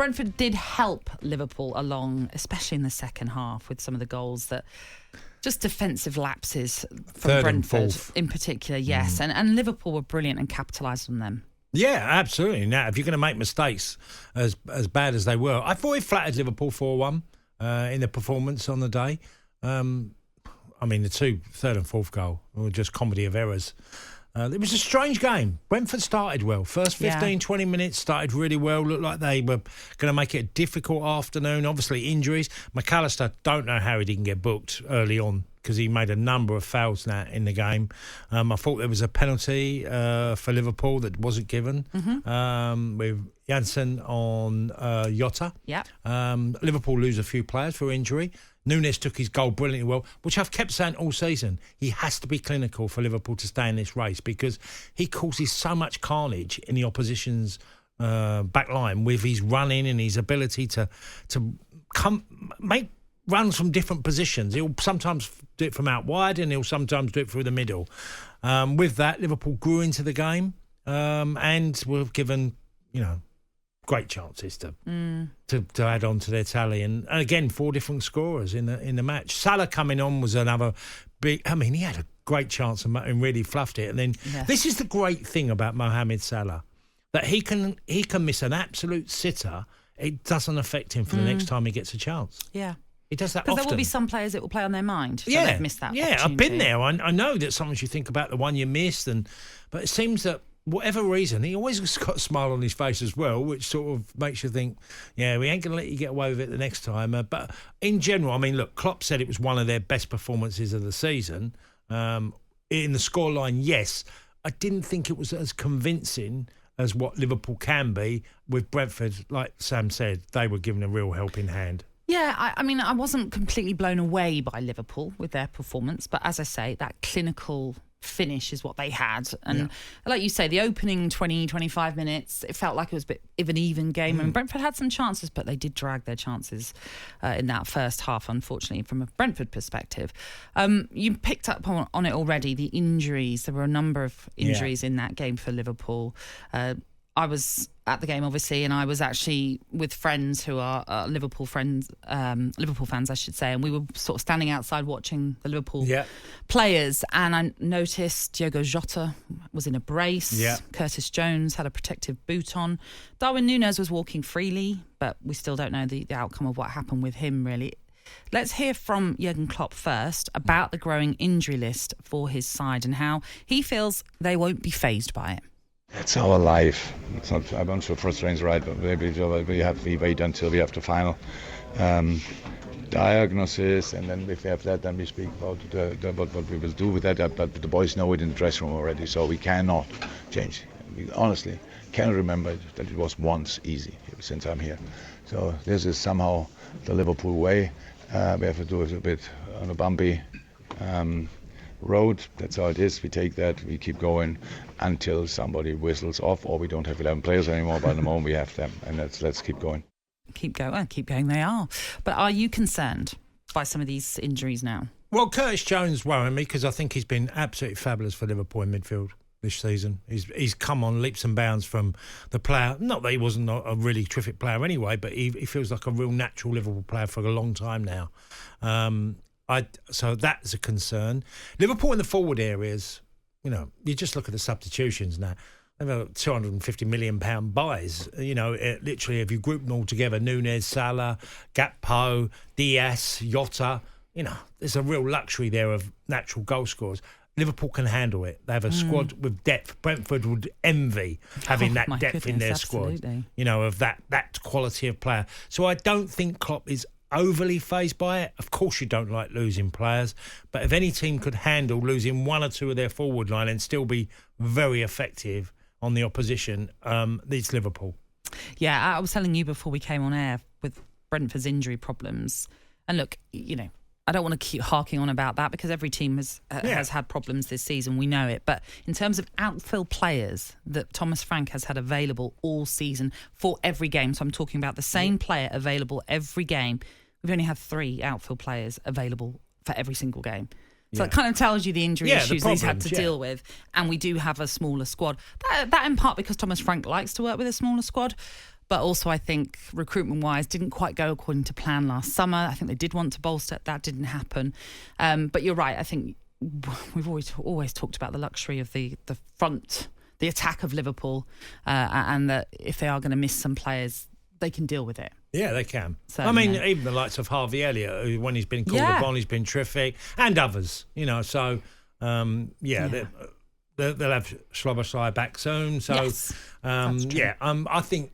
Brentford did help Liverpool along, especially in the second half, with some of the goals that just defensive lapses from Brentford in particular. Yes, and Liverpool were brilliant and capitalised on them. Yeah, absolutely. Now, if you're going to make mistakes as bad as they were, I thought it flattered Liverpool 4-1 in the performance on the day. I mean, the third and fourth goal were just comedy of errors. It was a strange game. Brentford started well. First 15, 20 minutes started really well. Looked like they were going to make it a difficult afternoon. Obviously, injuries. McAllister, don't know how he didn't get booked early on because he made a number of fouls now in the game. I thought there was a penalty for Liverpool that wasn't given with Janssen on Jota. Yep. Liverpool lose a few players for injury. Núñez took his goal brilliantly well, which I've kept saying all season. He has to be clinical for Liverpool to stay in this race because he causes so much carnage in the opposition's back line with his running and his ability to make runs from different positions. He'll sometimes do it from out wide and he'll sometimes do it through the middle. With that, Liverpool grew into the game and were given, great chances to add on to their tally, and again 4 different scorers in the match. Salah coming on was another big. I mean, he had a great chance and really fluffed it. And then this is the great thing about Mohamed Salah, that he can miss an absolute sitter. It doesn't affect him for the next time he gets a chance. Yeah. He does that often. Because there will be some players that will play on their mind. Yeah, they've missed that. Yeah, I've been there. I know that sometimes you think about the one you missed, but it seems that whatever reason, he always has got a smile on his face as well, which sort of makes you think, yeah, we ain't going to let you get away with it the next time. But in general, I mean, look, Klopp said it was one of their best performances of the season. In the scoreline, yes. I didn't think it was as convincing as what Liverpool can be with Brentford. Like Sam said, they were given a real helping hand. Yeah, I mean, I wasn't completely blown away by Liverpool with their performance, but as I say, that clinical finish is what they had. And like you say, the opening 20, 25 minutes, it felt like it was a bit of an even game. And Brentford had some chances, but they did drag their chances in that first half, unfortunately, from a Brentford perspective. You picked up on it already, the injuries. There were a number of injuries in that game for Liverpool. I was at the game, obviously, and I was actually with friends who are Liverpool fans, I should say, and we were sort of standing outside watching the Liverpool players, and I noticed Diogo Jota was in a brace. Curtis Jones had a protective boot on. Darwin Núñez was walking freely, but we still don't know the outcome of what happened with him, really. Let's hear from Jurgen Klopp first about the growing injury list for his side and how he feels they won't be fazed by it. It's our life. It's not. I'm not sure frustrating is right, but maybe we wait until we have the final diagnosis, and then if we have that, then we speak about what we will do with that. But the boys know it in the dressing room already, so we cannot change. We honestly cannot remember that it was once easy since I'm here. So this is somehow the Liverpool way. We have to do it a bit on a bumpy road. That's how it is. We take that, we keep going until somebody whistles off, or we don't have 11 players anymore. But at the moment we have them, and let's keep going. Keep going. They are. But are you concerned by some of these injuries now? Well, Curtis Jones worrying me because I think he's been absolutely fabulous for Liverpool in midfield this season. He's come on leaps and bounds from the player. Not that he wasn't a really terrific player anyway, but he feels like a real natural Liverpool player for a long time now. So that's a concern. Liverpool in the forward areas, you just look at the substitutions now. They've got £250 million buys. Literally, if you group them all together, Núñez, Salah, Gakpo, Diaz, Jota, there's a real luxury there of natural goal scorers. Liverpool can handle it. They have a squad with depth. Brentford would envy having that depth in their squad, of that quality of player. So I don't think Klopp is overly fazed by it. Of course you don't like losing players, but if any team could handle losing one or two of their forward line and still be very effective on the opposition, it's Liverpool. Yeah, I was telling you before we came on air with Brentford's injury problems, and look, I don't want to keep harking on about that because every team has had problems this season. We know it. But in terms of outfield players that Thomas Frank has had available all season for every game, so I'm talking about the same player available every game, we've only had 3 outfield players available for every single game. So it kind of tells you the injury issues he's had to deal with. And we do have a smaller squad. That in part because Thomas Frank likes to work with a smaller squad. But also, I think recruitment-wise, didn't quite go according to plan last summer. I think they did want to bolster. That didn't happen. But you're right. I think we've always talked about the luxury of the front, the attack of Liverpool, and that if they are going to miss some players, they can deal with it. Yeah, they can. So, I mean, even the likes of Harvey Elliott, who, when he's been called upon, he's been terrific, and others, So, they'll have Szoboszlai back soon. So, yes, that's true. I think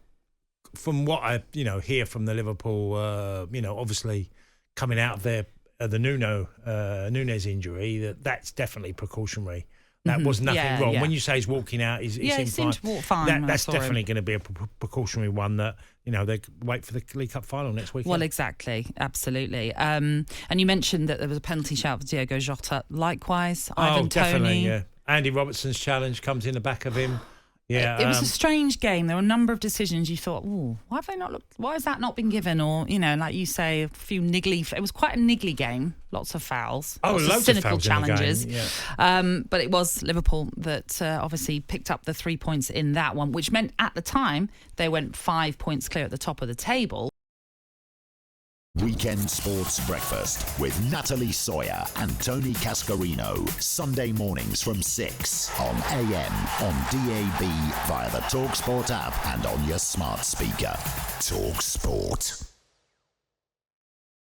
from what I hear from the Liverpool, obviously coming out of the Nunes injury, that's definitely precautionary. That was nothing wrong. When you say he's walking out, he seemed to walk fine. That's definitely going to be a precautionary one that, they wait for the League Cup final next weekend. Well, exactly. Absolutely. And you mentioned that there was a penalty shout for Diogo Jota. Likewise, Ivan definitely, Toney. yeah. Andy Robertson's challenge comes in the back of him. Yeah, it was a strange game. There were a number of decisions you thought, why have they not looked? Why has that not been given? Or like you say, a few niggly. It was quite a niggly game. Lots of fouls. Loads of cynical of fouls challenges. in the game. But it was Liverpool that obviously picked up the 3 points in that one, which meant at the time they went 5 points clear at the top of the table. Weekend Sports Breakfast with Natalie Sawyer and Tony Cascarino. Sunday mornings from 6 on AM, on DAB, via the talkSPORT app and on your smart speaker. talkSPORT.